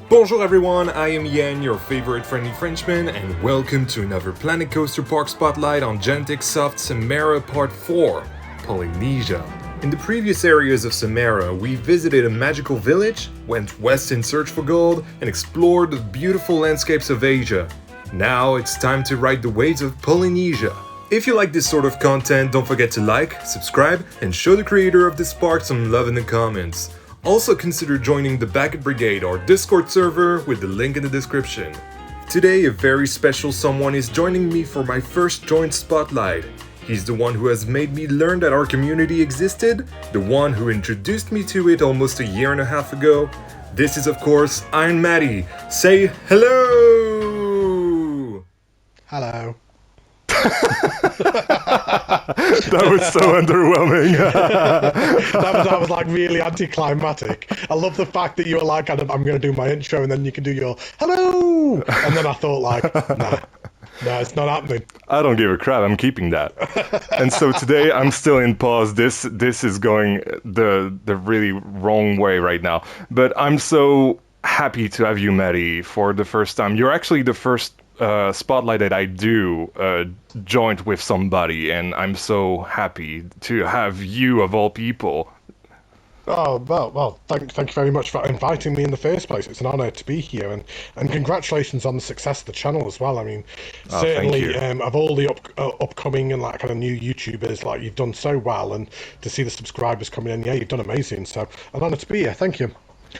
Bonjour everyone, I am Yan, your favorite friendly Frenchman, and welcome to another Planet Coaster Park Spotlight on GenetiX-soFt Samaraa Part 4, Polynesia. In the previous areas of Samaraa, we visited a magical village, went west in search for gold, and explored the beautiful landscapes of Asia. Now it's time to ride the waves of Polynesia. If you like this sort of content, don't forget to like, subscribe, and show the creator of this park some love in the comments. Also consider joining the Bucket Brigade or Discord server with the link in the description. Today a very special someone is joining me for my first joint spotlight. He's the one who has made me learn that our community existed, the one who introduced me to it almost a year and a half ago. This is of course Iron Matty. Say hello! Hello. That was so underwhelming. that was like really anticlimactic. I love the fact that you were like, I'm going to do my intro and then you can do your hello. And then I thought like, nah, it's not happening. I don't give a crap. I'm keeping that. And so today I'm still in pause. This is going the really wrong way right now. But I'm so happy to have you, Matty, for the first time. You're actually the first spotlight that I do joint with somebody, and I'm so happy to have you of all people. Oh, well, thank you very much for inviting me in the first place. It's an honor to be here, and congratulations on the success of the channel as well. I mean, certainly of all the upcoming and like kind of new YouTubers, like you've done so well, and to see the subscribers coming in, yeah, you've done amazing. So an honor to be here. Thank you.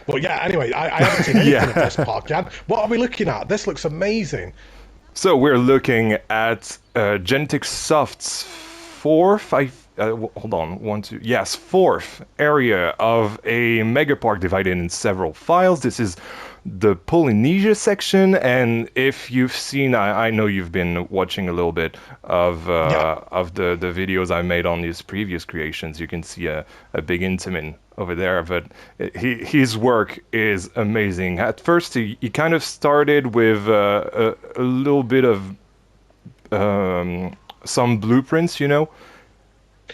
But yeah, anyway, I haven't seen anything of this park yet. What are we looking at? This looks amazing. So we're looking at GenetiX-soFt's fourth area of a mega park divided in several files. This is the Polynesia section, and if you've seen, I know you've been watching a little bit of the videos I made on these previous creations. You can see a big Intamin over there, but his work is amazing. At first, he kind of started with a little bit of some blueprints, you know,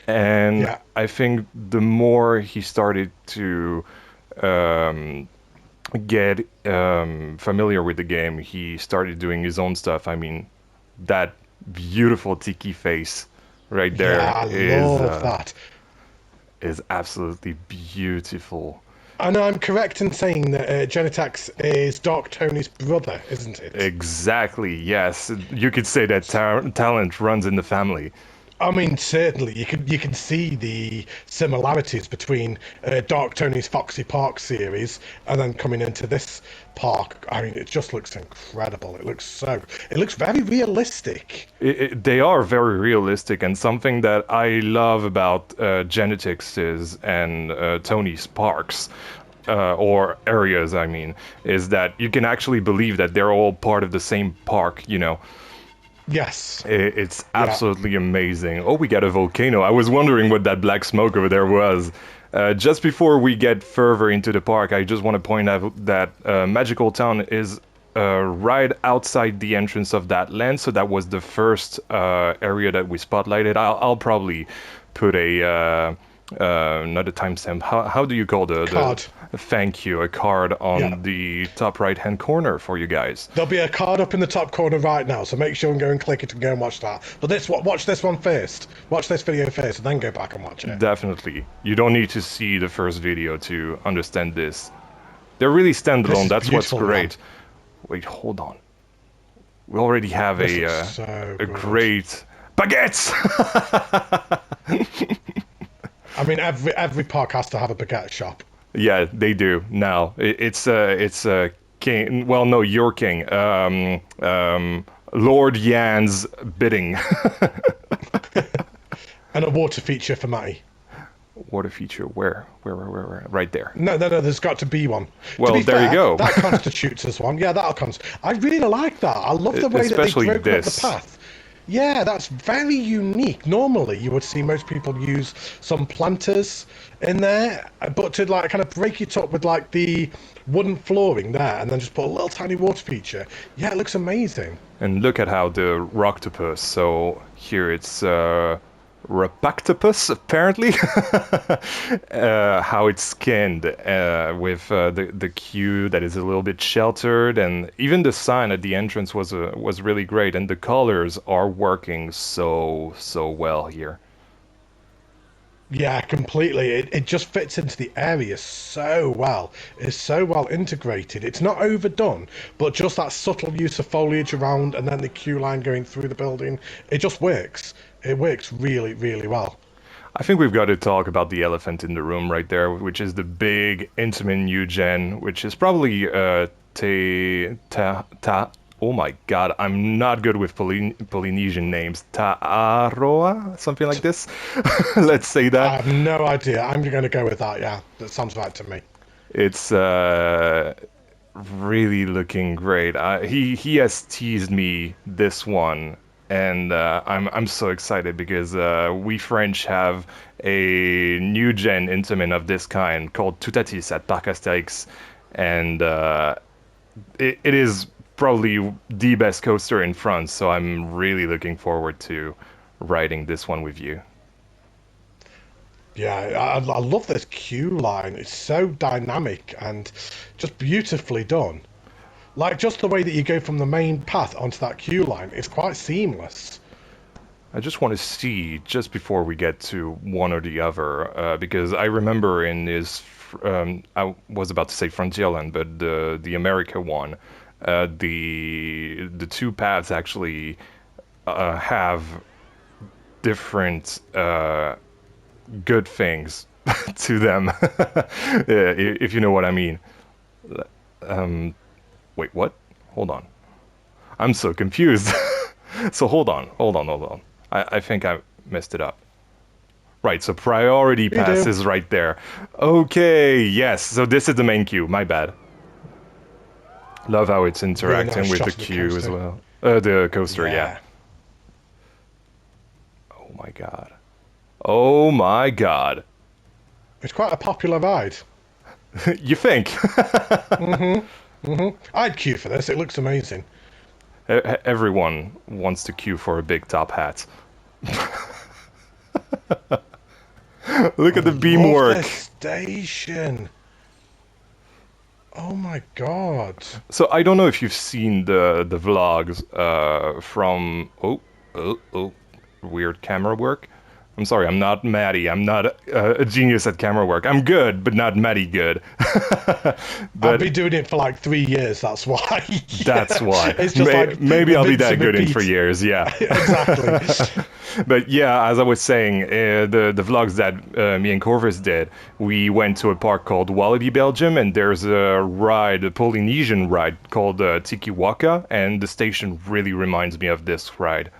and I think the more he started to get familiar with the game, he started doing his own stuff. I mean, that beautiful tiki face right there is absolutely beautiful. And I'm correct in saying that GenetiX is Dark Tony's brother, isn't it? Exactly, yes. You could say that talent runs in the family. I mean, certainly, you can see the similarities between Dark Tony's Foxy Park series and then coming into this park. I mean, it just looks incredible. It looks very realistic. They are very realistic, and something that I love about GenetiX and Tony's parks, or areas, I mean, is that you can actually believe that they're all part of the same park, you know. Yes. It's absolutely amazing. Oh, we got a volcano. I was wondering what that black smoke over there was. Just before we get further into the park, I just want to point out that Magical Town is right outside the entrance of that land. So that was the first area that we spotlighted. I'll probably put a not a timestamp. How do you call the card? Thank you, a card on the top right-hand corner for you guys. There'll be a card up in the top corner right now, so make sure and go and click it and go and watch that. But watch this one first. Watch this video first, and then go back and watch it. Definitely. You don't need to see the first video to understand this. They're really standalone. That's what's great. Wait, hold on. We already have a great baguettes. I mean, every park has to have a baguette shop. Yeah, they do now. It's king. Well, no, your king. Lord Yan's bidding. And a water feature for Matty. Water feature? Where? Right there. No. There's got to be one. Well, there you go. That constitutes as one. Yeah, that'll constitute. I really like that. I love the way that they broke up the path. Yeah, that's very unique. Normally, you would see most people use some planters in there, but to like kind of break it up with like the wooden flooring there, and then just put a little tiny water feature. Yeah, it looks amazing. And look at how the Rocktopus. So here it's Rapactopus, apparently. How it's skinned with the queue that is a little bit sheltered, and even the sign at the entrance was really great, and the colors are working so well here. Yeah, completely. It just fits into the area so well. It's so well integrated. It's not overdone, but just that subtle use of foliage around and then the queue line going through the building, it just works. It works really, really well. I think we've got to talk about the elephant in the room right there, which is the big Intamin new gen, which is probably oh my god, I'm not good with Polynesian names. Ta'aroa? Something like this? Let's say that. I have no idea. I'm going to go with that, yeah. That sounds right to me. It's really looking great. He has teased me this one, and I'm so excited because we French have a new gen Intamin of this kind called Toutatis at Parc Astérix, and it is probably the best coaster in France. So I'm really looking forward to riding this one with you. Yeah, I love this queue line. It's so dynamic and just beautifully done. Like, just the way that you go from the main path onto that queue line, it's quite seamless. I just want to see, just before we get to one or the other, because I remember in this, I was about to say Frontierland, but the America one, the two paths actually have different good things to them, if you know what I mean. Wait, what? Hold on. I'm so confused. So hold on. I think I messed it up. Right, so priority pass is right there. Okay, yes, so this is the main queue, my bad. Love how it's interacting with the queue as well. The coaster, yeah. Oh my god. Oh my god. It's quite a popular ride. You think? I'd queue for this, it looks amazing. Everyone wants to queue for a big top hat. Look at the beamwork. The station. Oh my god. So I don't know if you've seen the vlogs from weird camera work. I'm sorry, I'm not Maddie. I'm not a genius at camera work. I'm good, but not Maddie good. I've been doing it for like 3 years, that's why. That's why. It's just like maybe I'll be that good in 3 years, yeah. Exactly. But yeah, as I was saying, the vlogs that me and Corvus did, we went to a park called Wallaby, Belgium, and there's a ride, a Polynesian ride called Tiki Waka, and the station really reminds me of this ride.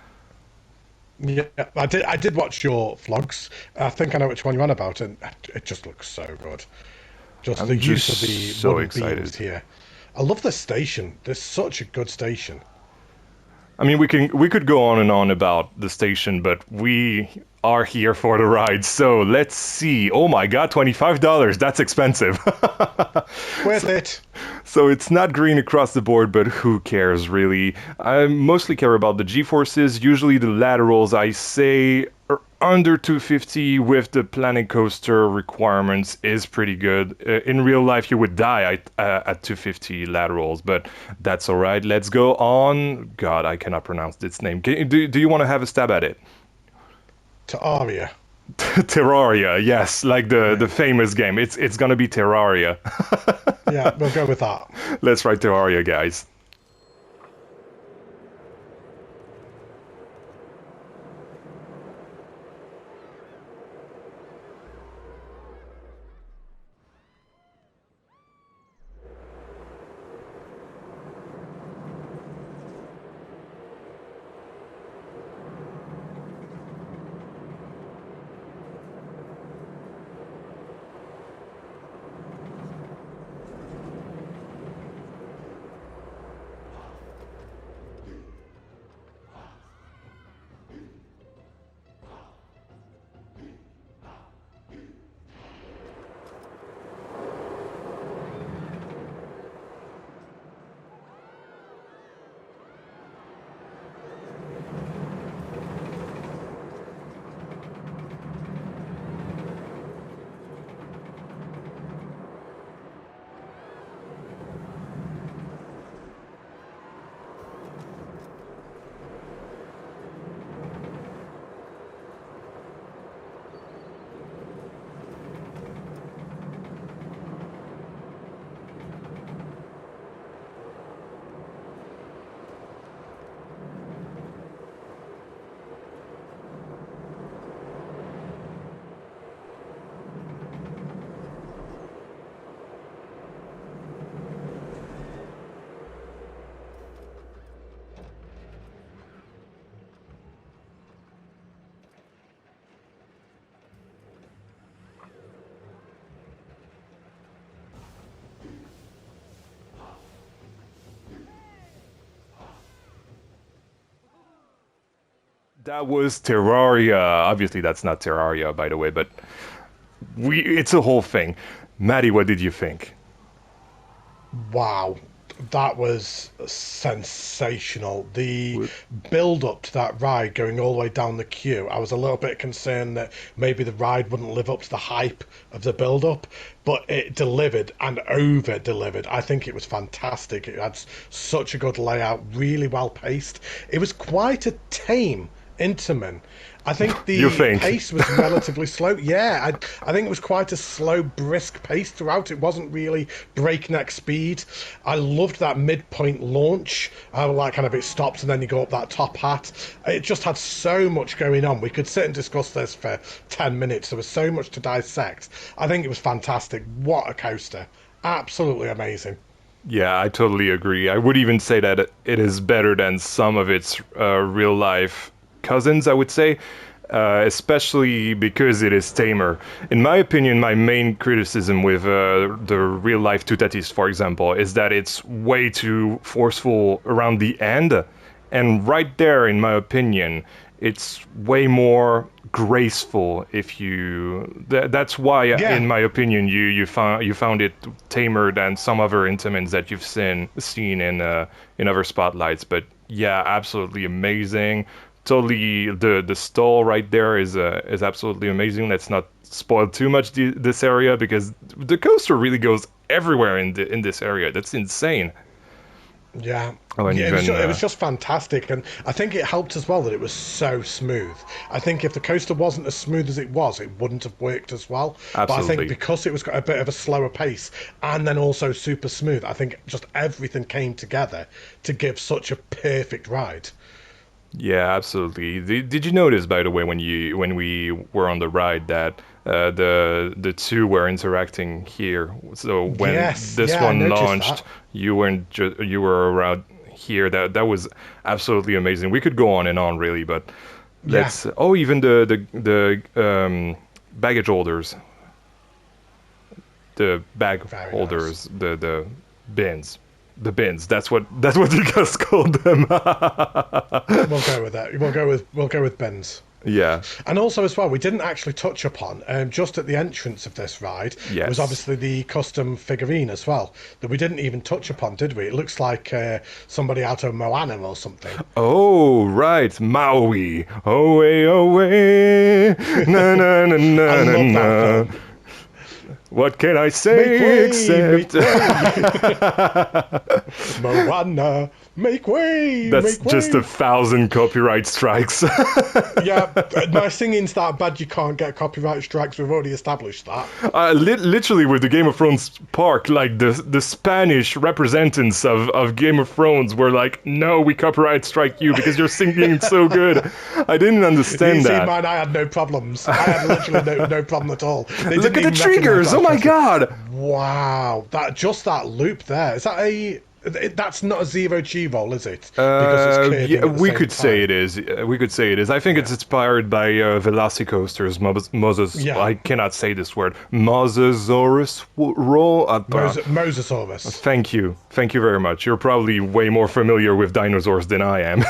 Yeah, I did watch your vlogs. I think I know which one you're on about, and it just looks so good. Just the use of the wooden beams here. I love the station. There's such a good station. I mean, we could go on and on about the station, but we are here for the ride, so let's see. Oh my god, $25, that's expensive. Worth it. So it's not green across the board, but who cares, really? I mostly care about the G-forces. Usually the laterals, I say, are under 250 with the Planet Coaster requirements is pretty good. In real life, you would die at 250 laterals, but that's all right. Let's go on. God, I cannot pronounce this name. Do you want to have a stab at it? Terraria. Terraria, yes, like the famous game. It's gonna be Terraria. Yeah, we'll go with that. Let's write Terraria, guys. That was Terraria. Obviously, that's not Terraria, by the way, but it's a whole thing. Maddie, what did you think? Wow, that was sensational. The What- build up to that ride going all the way down the queue, I was a little bit concerned that maybe the ride wouldn't live up to the hype of the build up, but it delivered and over delivered. I think it was fantastic. It had such a good layout, really well paced. It was quite a tame Intamin. I think You the think? pace was relatively slow. Yeah, I think it was quite a slow, brisk pace throughout. It wasn't really breakneck speed. I loved that midpoint launch. I like kind of it stops and then you go up that top hat. It just had so much going on. We could sit and discuss this for 10 minutes. There was so much to dissect. I think it was fantastic. What a coaster. Absolutely amazing. Yeah, I totally agree. I would even say that it is better than some of its real life cousins, I would say, especially because it is tamer. In my opinion, my main criticism with the real life Tutatis, for example, is that it's way too forceful around the end. And right there, in my opinion, it's way more graceful. If you, that's why, Yeah. in my opinion, you found it tamer than some other Intamins that you've seen in other spotlights. But yeah, absolutely amazing. Totally, the stall right there is absolutely amazing. Let's not spoil too much this area because the coaster really goes everywhere in this area. That's insane. Yeah. Oh, and Yeah, even it was just fantastic, and I think it helped as well that it was so smooth. I think if the coaster wasn't as smooth as it was, it wouldn't have worked as well. But I Absolutely. think because it was got a bit of a slower pace and then also super smooth, I think just everything came together to give such a perfect ride. Yeah, absolutely. Did you notice, by the way, when we were on the ride that the two were interacting here? So when Yes, this yeah, I one noticed launched, that. you were around here. That was absolutely amazing. We could go on and on, really, but Yeah, even the baggage holders, the bag very nice. holders, the bins. The bins. That's what you guys called them. We'll go with that. We'll go with Ben's. Yeah. And also as well, we didn't actually touch upon just at the entrance of this ride was Yes. obviously the custom figurine as well that we didn't even touch upon, did we? It looks like somebody out of MOANA or something. Oh, right. Maui. Away, away. Na na na I na na love that na. film. What can I Make say way, make except way. Moana, make way, that's make way. just 1,000 copyright strikes. Yeah, my singing's that bad you can't get copyright strikes. We've already established that. Literally with the Game of Thrones park, like the Spanish representatives of Game of Thrones were like, no, we copyright strike you because you're singing so good. I didn't understand You see, that. mine, I had no problems. I had literally no problem at all. They Look didn't at the even recognise triggers. that Oh my I pressed it. god. Wow, that loop there, is that that's not a zero G roll, is it? Because it's curving Yeah, at the we same could say time. it is. We could say it is. I think it's inspired by Velocicoasters, Moses. Yeah. I cannot say this word. Mosasaurus roll. Mosasaurus. Thank you very much. You're probably way more familiar with dinosaurs than I am.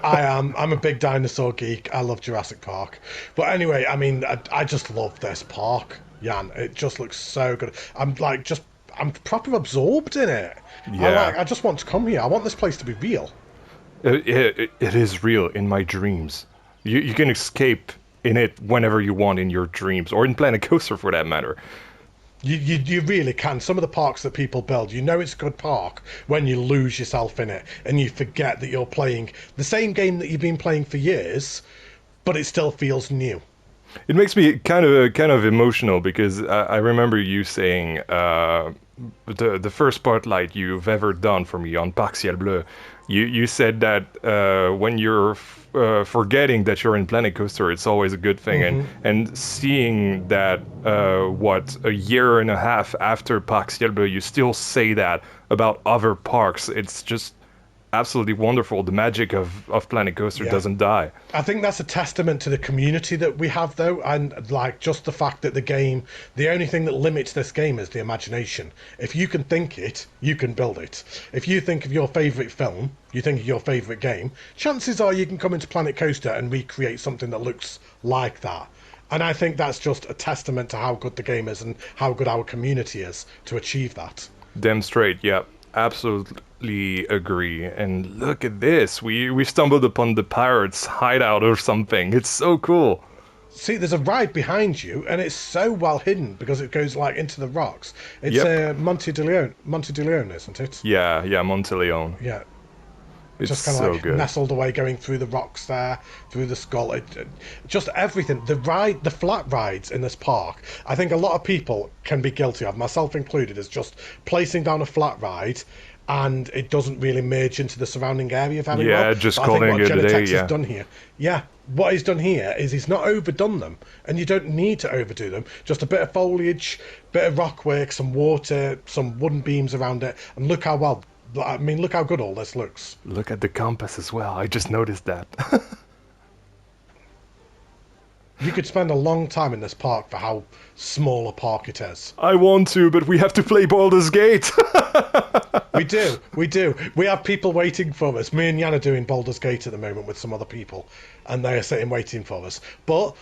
I am. I'm a big dinosaur geek. I love Jurassic Park. But anyway, I mean, I just love this park, Jan. It just looks so good. I'm proper absorbed in it. Yeah. I just want to come here. I want this place to be real. It is real in my dreams. You can escape in it whenever you want in your dreams, or in Planet Coaster for that matter. You really can. Some of the parks that people build, you know it's a good park when you lose yourself in it and you forget that you're playing the same game that you've been playing for years, but it still feels new. It makes me kind of emotional because I remember you saying the first spotlight you've ever done for me on Parc Ciel Bleu. You said that when you're forgetting that you're in Planet Coaster, it's always a good thing, and seeing that a year and a half after Parc Ciel Bleu, you still say that about other parks. It's just absolutely wonderful. The magic of Planet Coaster doesn't die. I think that's a testament to the community that we have, though, and like just the fact that the only thing that limits this game is the imagination. If you can think it, you can build it. If you think of your favourite film, you think of your favourite game, chances are you can come into Planet Coaster and recreate something that looks like that. And I think that's just a testament to how good the game is and how good our community is to achieve that. Damn straight, yeah. Absolutely agree. And look at this. We stumbled upon the pirates' hideout or something. It's so cool. See, there's a ride behind you, and it's so well hidden because it goes like into the rocks. It's Monte de Leon, isn't it? Yeah, Monteleone. Yeah. It's Just kind of so like good. nestled away, going through the rocks there, through the skull. Just everything. The flat rides in this park, I think a lot of people can be guilty of, myself included, is just placing down a flat ride and it doesn't really merge into the surrounding area very well. Yeah, just but calling I think it what a day, GenetiX yeah. has done here. Yeah, what he's done here is he's not overdone them, and you don't need to overdo them. Just a bit of foliage, bit of rock work, some water, some wooden beams around it, and look how well. I mean, look how good all this looks. Look at the compass as well. I just noticed that. You could spend a long time in this park for how small a park it is. I want to, but we have to play Baldur's Gate. We do. We have people waiting for us. Me and Jan are doing Baldur's Gate at the moment with some other people, and they are sitting waiting for us. But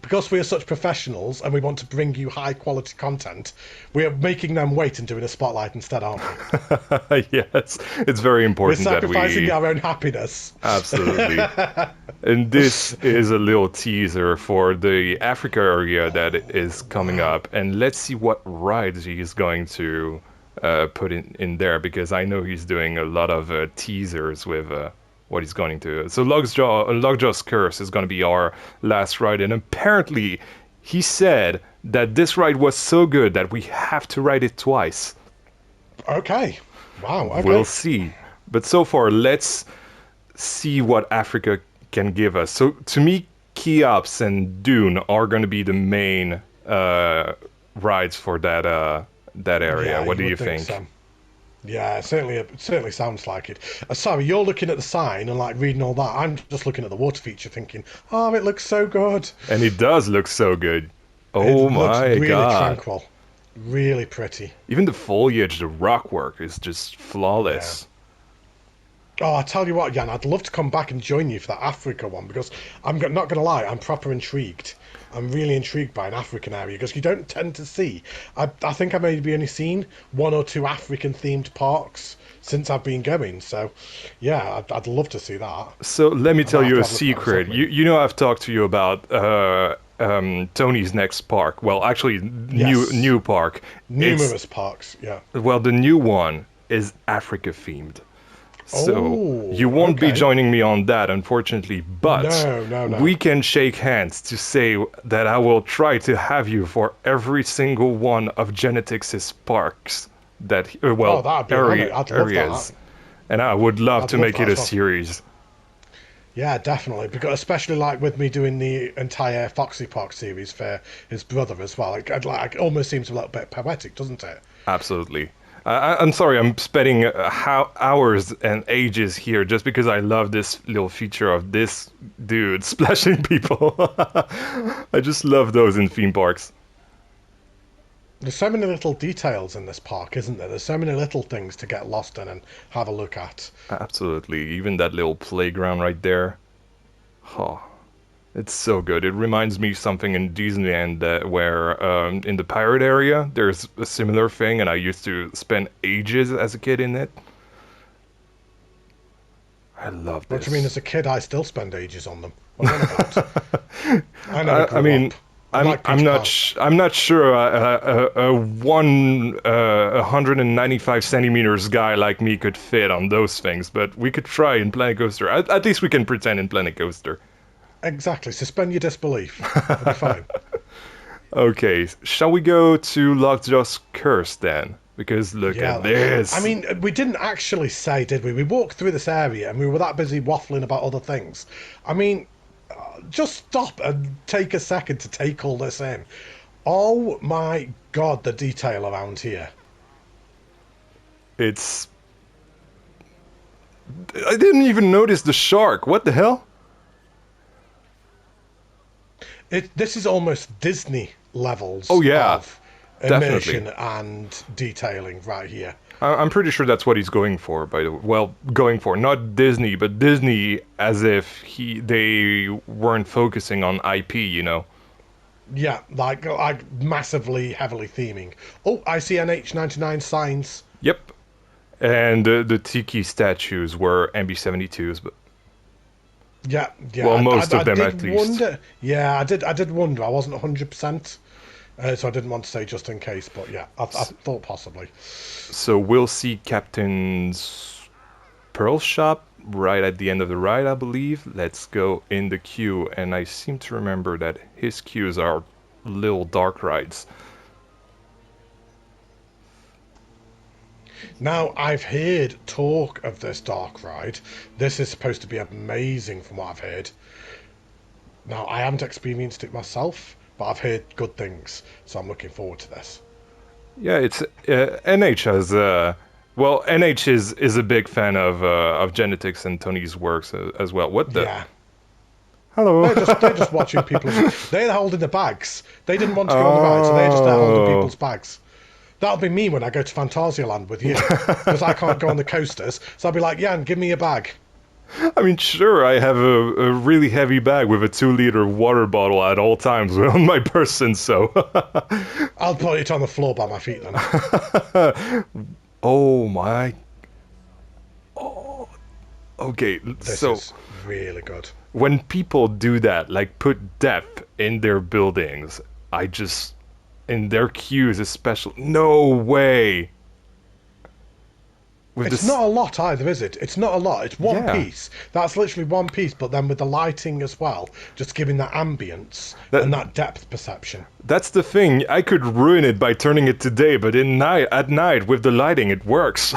because we are such professionals and we want to bring you high quality content, we are making them wait and doing a spotlight instead, aren't we? Yes, it's very We're important that sacrificing we... our own happiness. Absolutely. And this is a little teaser for the Africa area that is coming up. And let's see what rides he is going to put in there, because I know he's doing a lot of teasers with what he's going to. So Lockjaw's Curse is going to be our last ride. And apparently he said that this ride was so good that we have to ride it twice. Okay. Wow. Okay. We'll see. But so far, let's see what Africa can give us. So to me, Cheops and Dune are going to be the main rides for that area. Yeah, What do you would think? so. Yeah, it certainly sounds like it. Sorry, you're looking at the sign and like reading all that. I'm just looking at the water feature, thinking, "Oh, it looks so good." And it does look so good. Oh It my looks really god! tranquil, really pretty. Even the foliage, the rock work is just flawless. Oh, I tell you what, Jan, I'd love to come back and join you for that Africa one, because I'm not going to lie, I'm proper intrigued. I'm really intrigued by an African area, because you don't tend to see. I think I've maybe only seen 1 or 2 African-themed parks since I've been going. So, yeah, I'd love to see that. So let me tell I'll you a have to have a look at secret. something. You know I've talked to you about Tony's next park. Well, actually, Yes. new park. Numerous parks, yeah. Well, the new one is Africa themed. So Oh, you won't be okay. joining me on that, unfortunately, but No. we can shake hands to say that I will try to have you for every single one of GenetiX's parks that, that'd be brilliant. I'd love areas. that. And I would love I'd to love make that it a as well. series. Yeah, definitely. Because especially like with me doing the entire Foxy Park series for his brother as well. It almost seems a little bit poetic, doesn't it? Absolutely. I'm sorry, I'm spending hours and ages here just because I love this little feature of this dude splashing people. I just love those in theme parks. There's so many little details in this park, isn't there? There's so many little things to get lost in and have a look at. Absolutely. Even that little playground right there. Oh, it's so good. It reminds me of something in Disneyland where in the pirate area, there's a similar thing, and I used to spend ages as a kid in it. I love this. What do you mean, as a kid, I still spend ages on them? What are you on about? I never grew I mean, up. Like I'm Peter not Pan. I'm not sure a 195 centimeters guy like me could fit on those things, but we could try in Planet Coaster. At least we can pretend in Planet Coaster. Exactly. Suspend your disbelief. It'll be fine. Okay, shall we go to Lockjaw's Curse then? Because look at this. I mean, we didn't actually say, did we? We walked through this area and we were that busy waffling about other things. I mean, just stop and take a second to take all this in. Oh my god, the detail around here. It's I didn't even notice the shark. What the hell? This is almost Disney levels Oh yeah, of definitely. immersion and detailing right here. I'm pretty sure that's what he's going for, by the way. Well, going for not Disney, but Disney as if they weren't focusing on IP, you know. Yeah, like massively heavily theming. Oh, I see NH99 signs. Yep. And the Tiki statues were MB72s, but Yeah, yeah. well, most I of them at did least. wonder. Yeah, I did wonder. I wasn't 100%, so I didn't want to say just in case. But yeah, I thought possibly. So we'll see Captain's Pearl shop right at the end of the ride, I believe. Let's go in the queue, and I seem to remember that his queues are little dark rides. Now, I've heard talk of this dark ride. This is supposed to be amazing from what I've heard. Now, I haven't experienced it myself, but I've heard good things, so I'm looking forward to this. Yeah, it's NH has well, NH is a big fan of GenetiX and Tony's works as well. What the? Yeah. Hello. They're just watching people. They're holding the bags. They didn't want to go on the ride, so they're just there holding people's bags. That'll be me when I go to Phantasialand with you, because I can't go on the coasters. So I'll be like, Jan, give me your bag. I mean, sure, I have a really heavy bag with a 2-liter water bottle at all times on my person, so. I'll put it on the floor by my feet then. Oh my. Oh. Okay, This so is really good. when people do that, like put depth in their buildings, I just. In their queues, especially. No way! With It's not a lot either, is it? It's not a lot. It's one piece. That's literally one piece, but then with the lighting as well, just giving that ambience and that depth perception. That's the thing. I could ruin it by turning it today, but at night with the lighting, it works.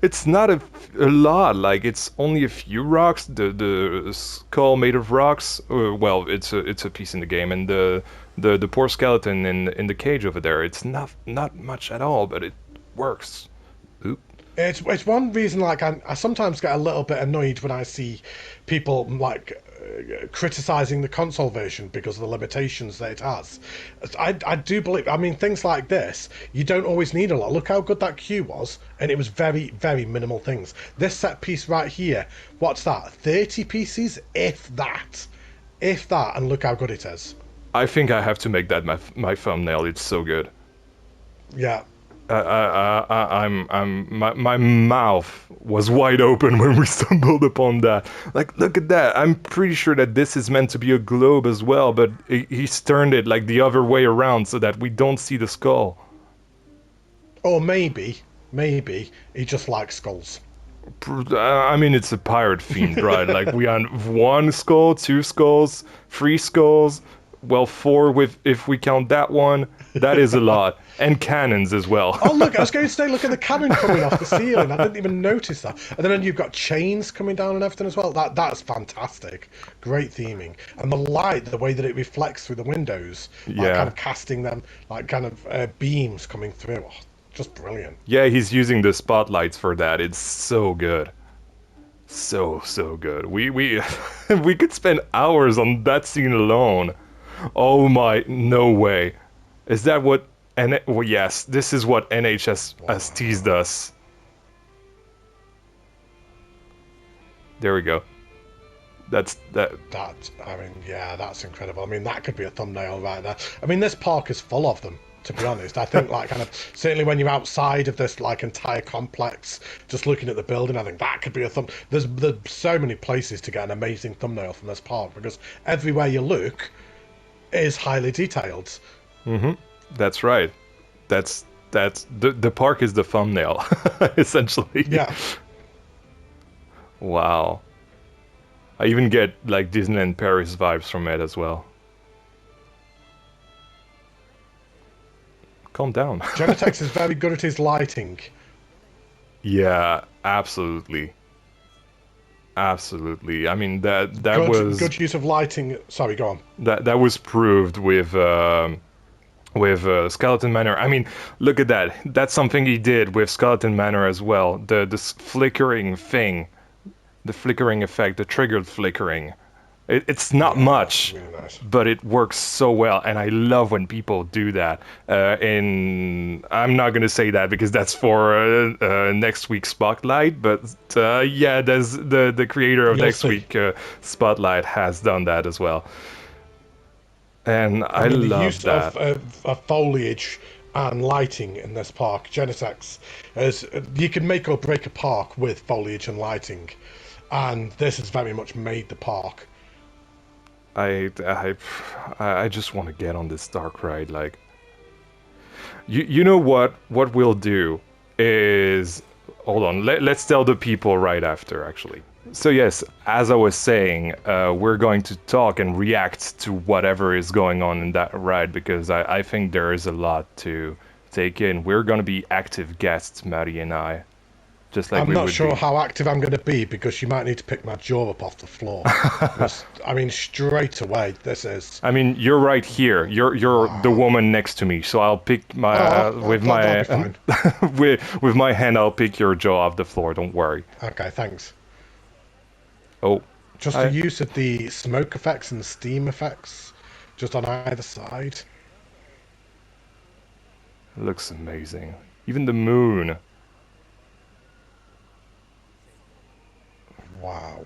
It's not a lot. Like it's only a few rocks. The skull made of rocks. Well, it's a piece in the game, and the poor skeleton in the cage over there. It's not much at all, but it works. Oop. It's one reason, like, I sometimes get a little bit annoyed when I see people, like, criticizing the console version because of the limitations that it has. I do believe, I mean, things like this, you don't always need a lot. Look how good that queue was, and it was very, very minimal things. This set piece right here, what's that? 30 pieces? If that. If that, and look how good it is. I think I have to make that my thumbnail. It's so good. Yeah. My mouth was wide open when we stumbled upon that. Like, look at that. I'm pretty sure that this is meant to be a globe as well, but he's turned it like the other way around so that we don't see the skull. Or maybe he just likes skulls. I mean, it's a pirate themed, right? Like, we have 1 skull, 2 skulls, 3 skulls. Well, 4 if we count that one. That is a lot. And cannons as well. Oh, look, I was going to say, look at the cannon coming off the ceiling. I didn't even notice that. And then you've got chains coming down and everything as well. That's fantastic. Great theming. And the light, the way that it reflects through the windows, like kind of casting them, like kind of beams coming through. Oh, just brilliant. Yeah, he's using the spotlights for that. It's so good. So good. We we could spend hours on that scene alone. Oh my, no way. Is that what... well, yes, this is what NHS has teased us. There we go. That's that. I mean, yeah, that's incredible. I mean, that could be a thumbnail right there. I mean, this park is full of them, to be honest. I think, like, kind of, certainly when you're outside of this, like, entire complex, just looking at the building, I think that could be a thumb. There's so many places to get an amazing thumbnail from this park, because everywhere you look is highly detailed. Mm-hmm. That's right. That's the park is the thumbnail, essentially. Yeah. Wow. I even get like Disneyland Paris vibes from it as well. Calm down. GenetiX is very good at his lighting. Yeah, absolutely. Absolutely. I mean that was good use of lighting. Sorry, go on. That was proved with with Skeleton Manor. I mean, look at that. That's something he did with Skeleton Manor as well. The flickering thing, the flickering effect, the triggered flickering. It's not much, really nice. but it works so well, and I love when people do that. I'm not gonna say that because that's for next week's Spotlight, but yeah, there's the creator of next week Spotlight has done that as well, and I mean, love the use that. of foliage and lighting in this park, GenetiX, is you can make or break a park with foliage and lighting, and this has very much made the park. I just want to get on this dark ride. Like, you know what we'll do is, hold on, let's tell the people right after, actually. So yes, as I was saying, we're going to talk and react to whatever is going on in that ride, because I think there is a lot to take in. We're going to be active guests, Maddie and I. Just like I'm not sure how active I'm going to be, because you might need to pick my jaw up off the floor. I mean, straight away, this is. I mean, you're right here. You're the woman next to me, so I'll pick my with my with my hand. I'll pick your jaw off the floor. Don't worry. Okay, thanks. Oh, just the use of the smoke effects and the steam effects, just on either side. It looks amazing. Even the moon. Wow.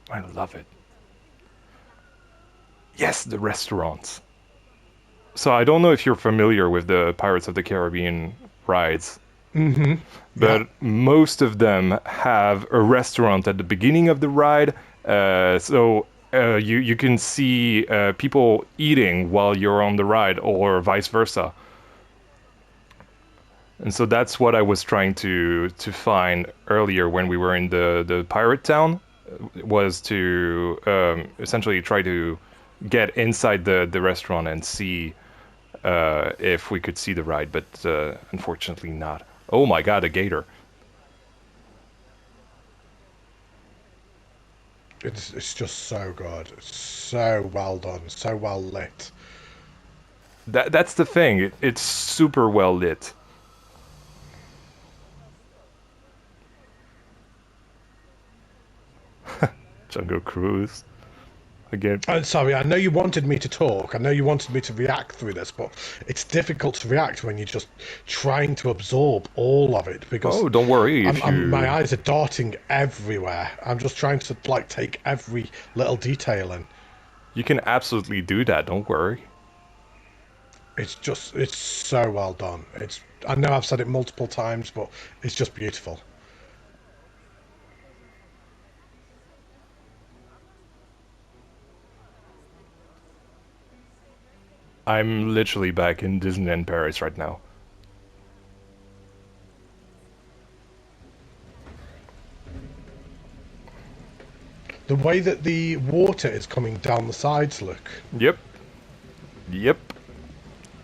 I love it. Yes, the restaurants. So I don't know if you're familiar with the Pirates of the Caribbean rides. Mm-hmm. But most of them have a restaurant at the beginning of the ride. So you can see people eating while you're on the ride, or vice versa. And so that's what I was trying to find earlier when we were in the pirate town, was to essentially try to get inside the restaurant and see if we could see the ride, but unfortunately not. Oh my god, a gator. It's just so good. It's so well done, so well lit. That's the thing. It's super well lit. Jungle Cruise. Again. Sorry, I know you wanted me to talk. I know you wanted me to react through this, but it's difficult to react when you're just trying to absorb all of it. Because don't worry. My eyes are darting everywhere. I'm just trying to take every little detail in. You can absolutely do that. Don't worry. It's so well done. I know I've said it multiple times, but it's just beautiful. I'm literally back in Disneyland Paris right now. The way that the water is coming down the sides, look. Yep.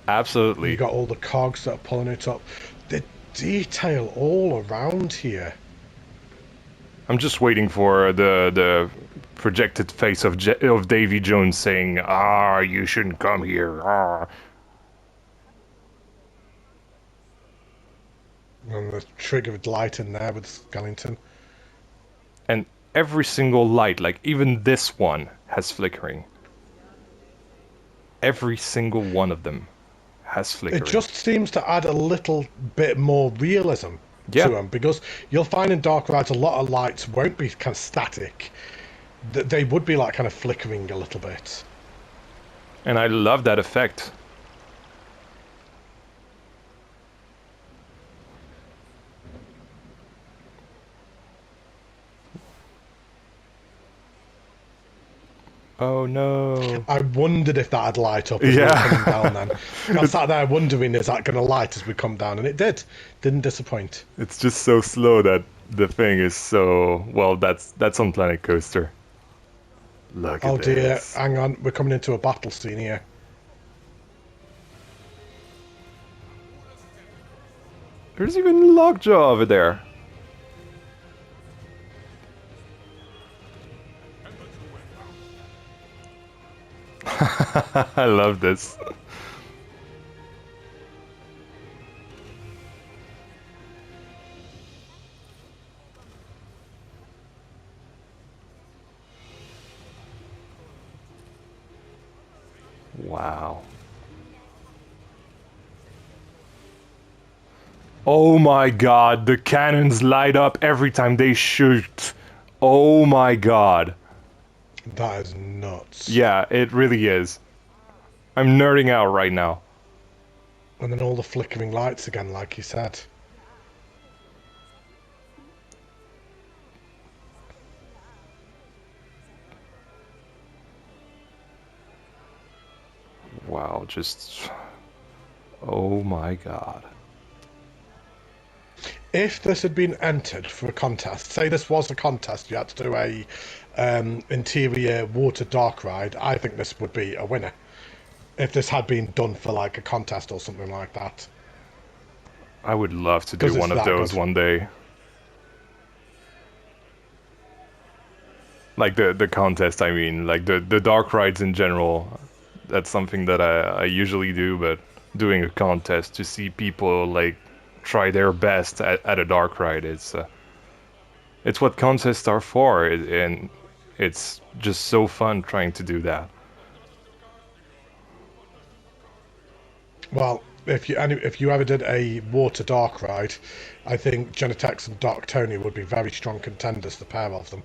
Absolutely. You got all the cogs that are pulling it up. The detail all around here. I'm just waiting for the projected face of Davy Jones saying, "Ah, you shouldn't come here." Ah. And the triggered light in there with Skellington. And every single light, like even this one, has flickering. Every single one of them has flickering. It just seems to add a little bit more realism to them, because you'll find in dark rides a lot of lights won't be kind of static. They would be like kind of flickering a little bit. And I love that effect. Oh no. I wondered if that'd light up as we were coming down then. I sat there wondering, is that going to light as we come down? And it did. Didn't disappoint. It's just so slow that the thing is so... Well, that's on Planet Coaster. Look at this. Oh dear, hang on. We're coming into a battle scene here. There's even Lockjaw over there. I love this. Wow. Oh my god, the cannons light up every time they shoot. Oh my god. That is nuts. Yeah, it really is. I'm nerding out right now. And then all the flickering lights again, like you said. Wow, just... Oh my god. If this had been entered for a contest, say this was a contest, you had to do a interior water dark ride, I think this would be a winner. If this had been done for like a contest or something like that. I would love to do one of those one day. Like the contest, I mean, like the dark rides in general. That's something that I usually do, but doing a contest to see people like try their best at a dark ride, it's what contests are for, and it's just so fun trying to do that. Well, if you ever did a water dark ride, I think GenetiX and Dark Tony would be very strong contenders, the pair of them.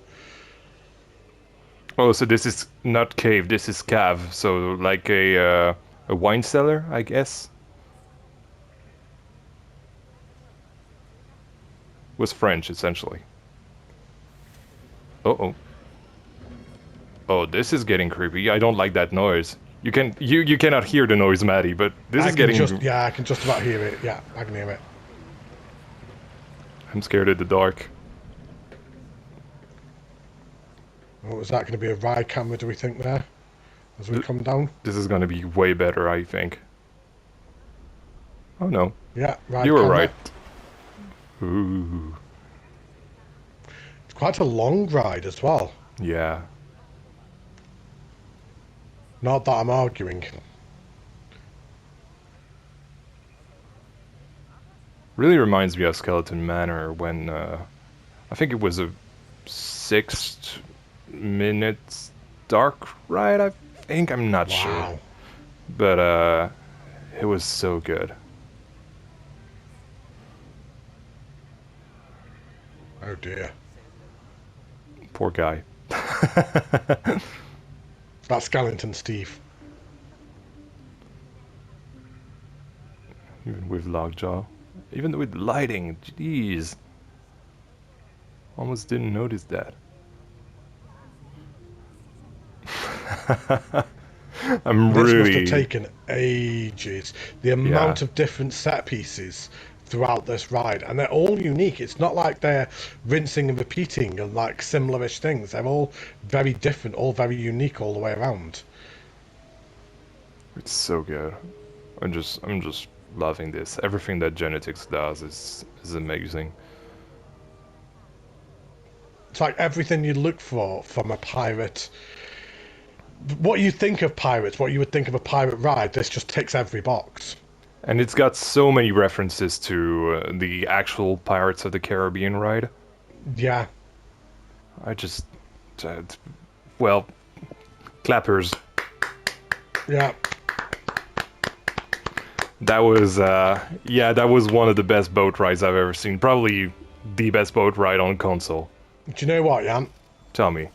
Oh, so this is not cave, this is cave, so like a wine cellar, I guess. Was French, essentially. Uh-oh. Oh, this is getting creepy. I don't like that noise. You cannot hear the noise, Maddie, but this is getting... Yeah, I can just about hear it. Yeah, I can hear it. I'm scared of the dark. What was that going to be, a ride camera, do we think, there? As we come down? This is going to be way better, I think. Oh, no. Yeah, ride You were camera. right. Ooh. It's quite a long ride as well. Yeah. Not that I'm arguing. Really reminds me of Skeleton Manor when I think it was a 6 minutes dark ride, I think. I'm not sure. But it was so good. Oh dear. Poor guy. That's Skeleton Steve. Even with Lockjaw. Even with lighting, jeez. Almost didn't notice that. This must have taken ages. The amount of different set pieces throughout this ride, and they're all unique. It's not like they're rinsing and repeating and like similar-ish things. They're all very different, all very unique all the way around. It's so good. I'm just loving this. Everything that GenetiX does is amazing. It's like everything you look for from a pirate. What you think of pirates, what you would think of a pirate ride, this just ticks every box. And it's got so many references to the actual Pirates of the Caribbean ride. Yeah. I just... well, clappers. Yeah. That was, yeah, that was one of the best boat rides I've ever seen. Probably the best boat ride on console. Do you know what, Jan? Tell me.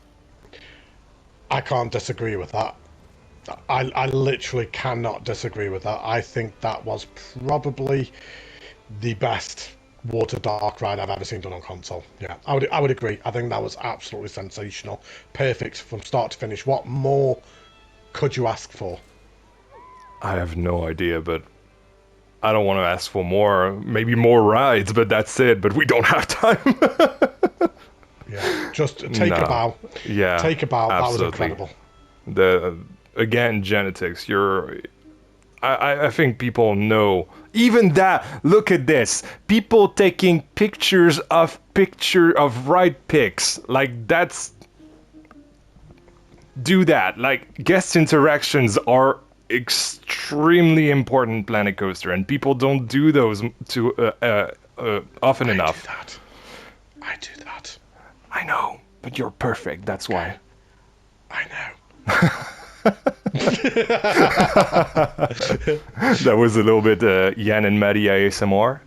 I can't disagree with that. I literally cannot disagree with that. I think that was probably the best water dark ride I've ever seen done on console. Yeah, I would agree. I think that was absolutely sensational. Perfect from start to finish. What more could you ask for? I have no idea, but I don't want to ask for more. Maybe more rides, but that's it. But we don't have time. Yeah, just take a bow. Yeah, take a bow. Absolutely. That was incredible. Again, GenetiX, I think people know. Even that, look at this. People taking pictures of ride pics. Like, that's... Do that. Like, guest interactions are extremely important in Planet Coaster, and people don't do those often enough. I do that. I know, but you're perfect, that's why. I know. That was a little bit Jan and Maddie ASMR.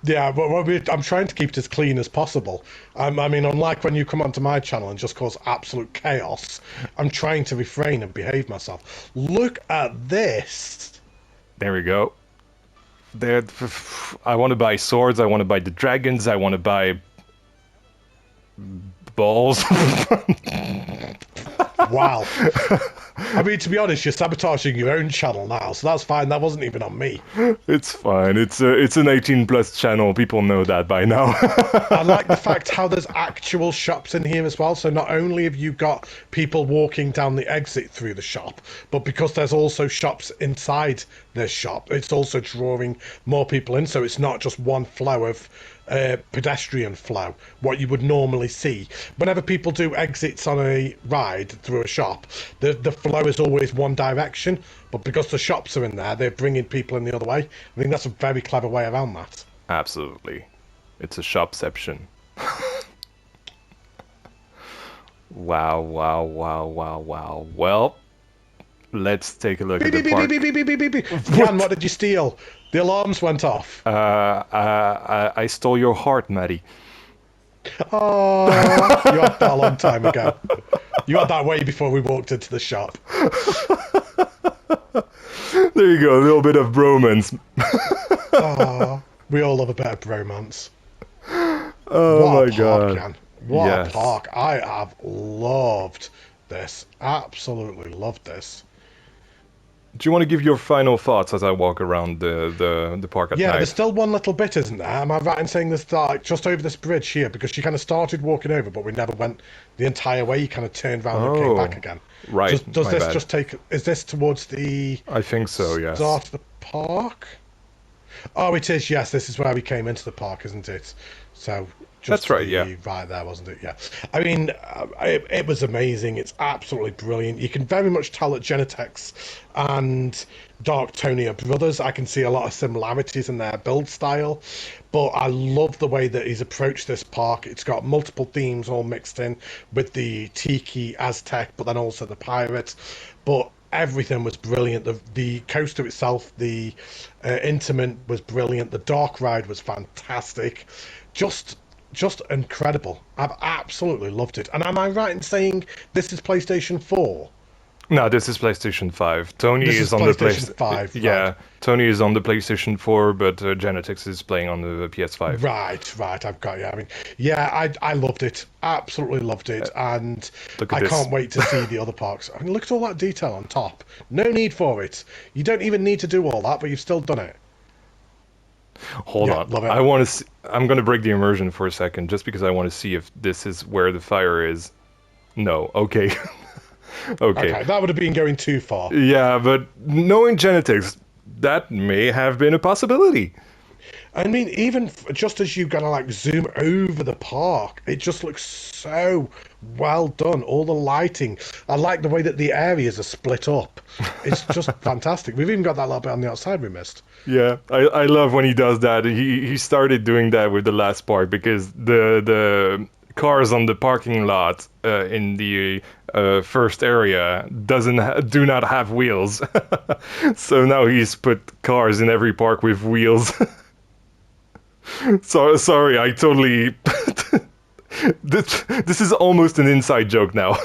Yeah, but I'm trying to keep it as clean as possible. I mean, unlike when you come onto my channel and just cause absolute chaos, I'm trying to refrain and behave myself. Look at this. There we go. There, I want to buy swords. I want to buy the dragons. I want to buy balls. Wow. I mean, to be honest, you're sabotaging your own channel now, so that's fine. That wasn't even on me. It's fine. It's an 18+ channel. People know that by now. I like the fact how there's actual shops in here as well. So not only have you got people walking down the exit through the shop, but because there's also shops inside this shop, it's also drawing more people in. So it's not just one flow of pedestrian flow, what you would normally see. Whenever people do exits on a ride through a shop, the flow is always one direction, but because the shops are in there, they're bringing people in the other way. I think that's a very clever way around that. Absolutely. It's a shopception. Wow, wow, wow, wow, wow. Well, let's take a look at the park. Jan, what did you steal? The alarms went off. I stole your heart, Maddie. Oh, you had that a long time ago. You had that way before we walked into the shop. There you go, a little bit of bromance. Oh, we all love a bit of bromance. Oh what my god. Jan. What a park. I have loved this. Absolutely loved this. Do you want to give your final thoughts as I walk around the park at night? Yeah, there's still one little bit, isn't there? Am I right in saying there's like just over this bridge here? Because she kind of started walking over, but we never went the entire way. You kind of turned around and came back again. Right. Does this just take... Is this towards the... I think so, yes. Start of the park? Oh, it is, yes. This is where we came into the park, isn't it? So... That's right, yeah. Right there, wasn't it? Yeah. I mean, it was amazing. It's absolutely brilliant. You can very much tell that GenetiX and Dark Tony are brothers. I can see a lot of similarities in their build style, but I love the way that he's approached this park. It's got multiple themes all mixed in with the Tiki, Aztec, but then also the pirate. But everything was brilliant. The coaster itself, the Intamin was brilliant. The dark ride was fantastic. Just incredible. I've absolutely loved it. And am I right in saying this is PlayStation 4? No, this is PlayStation 5. Tony is on the PlayStation 5. Yeah, right. Tony is on the PlayStation 4, but GenetiX is playing on the PS5. Right. I've got you. I mean, yeah, I loved it. Absolutely loved it. And I can't wait to see the other parks. I mean, look at all that detail on top. No need for it. You don't even need to do all that, but you've still done it. Hold on. Love it. I want to. I'm going to break the immersion for a second, just because I want to see if this is where the fire is. No. Okay. Okay. That would have been going too far. Yeah, but knowing GenetiX, that may have been a possibility. I mean, even just as you kind of like zoom over the park, it just looks so well done. All the lighting. I like the way that the areas are split up. It's just fantastic. We've even got that little bit on the outside we missed. Yeah, I love when he does that. He started doing that with the last part because the cars on the parking lot in the first area do not have wheels. So now he's put cars in every park with wheels. So sorry, I totally. This is almost an inside joke now.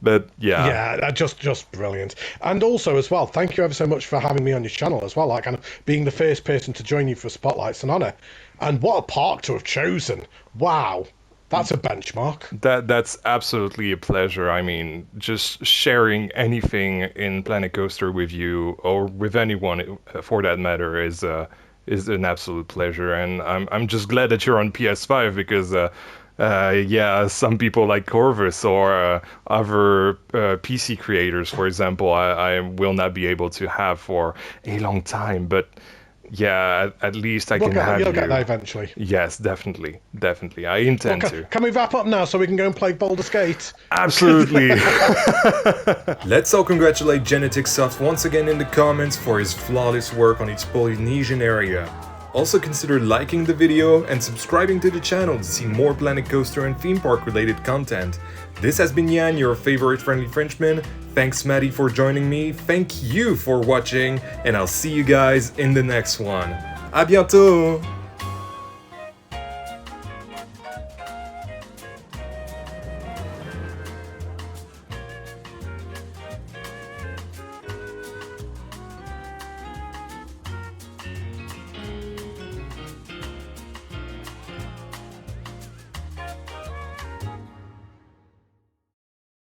But yeah, just brilliant. And also as well, thank you ever so much for having me on your channel as well. Like kind of being the first person to join you for Spotlight's an honor. And what a park to have chosen! Wow, that's a benchmark. That's absolutely a pleasure. I mean, just sharing anything in Planet Coaster with you or with anyone for that matter is an absolute pleasure. And I'm just glad that you're on PS5 because. Some people like Corvus or other PC creators, for example, I will not be able to have for a long time. But yeah, at least You'll get that eventually. Yes, definitely. I intend to. Can we wrap up now so we can go and play Baldur's Gate? Absolutely. Let's all congratulate GenetiX-soFt once again in the comments for his flawless work on its Polynesian area. Also consider liking the video and subscribing to the channel to see more Planet Coaster and theme park related content. This has been Yan, your favorite friendly Frenchman. Thanks Maddie for joining me, thank you for watching, and I'll see you guys in the next one. À bientôt!